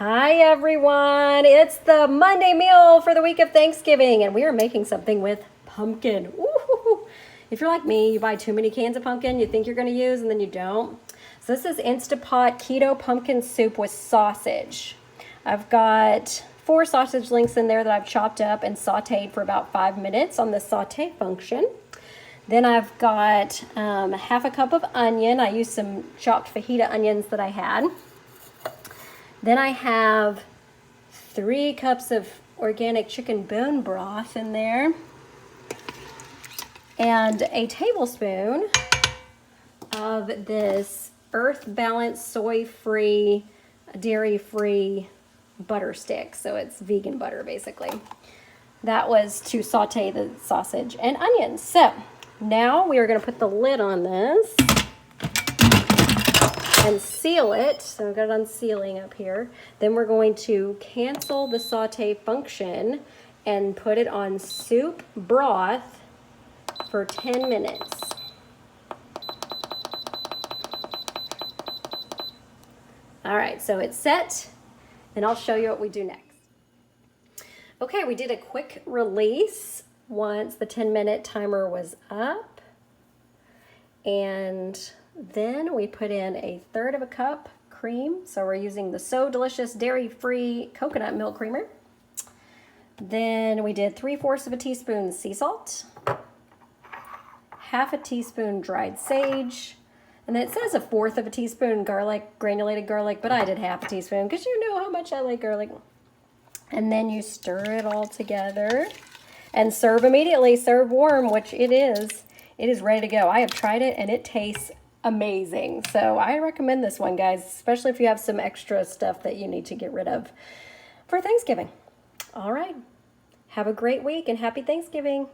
Hi everyone, it's the Monday meal for the week of Thanksgiving and we are making something with pumpkin. Ooh. If you're like me, you buy too many cans of pumpkin you think you're going to use and then you don't. So this is Instapot Keto Pumpkin Soup with sausage. I've got 4 sausage links in there that I've chopped up and sauteed for about 5 minutes on the saute function. Then I've got half a cup of onion. I used some chopped fajita onions that I had. Then I have 3 cups of organic chicken bone broth in there and a tablespoon of this Earth Balance soy-free, dairy-free butter stick. So it's vegan butter basically. That was to saute the sausage and onions. So now we are going to put the lid on this and seal it. So I've got it on sealing up here. Then we're going to cancel the saute function and put it on soup broth for 10 minutes. All right, so it's set, and I'll show you what we do next. Okay, we did a quick release once the 10-minute timer was up. And then we put in 1/3 cup cream. So we're using the So Delicious dairy-free coconut milk creamer. Then we did 3/4 teaspoon sea salt, 1/2 teaspoon dried sage, and then it says 1/4 teaspoon garlic, granulated garlic, but I did 1/2 teaspoon because you know how much I like garlic. And then you stir it all together and serve immediately. Serve warm, which it is. It is ready to go. I have tried it and it tastes amazing. So I recommend this one, guys, especially if you have some extra stuff that you need to get rid of for Thanksgiving. All right. Have a great week and happy Thanksgiving.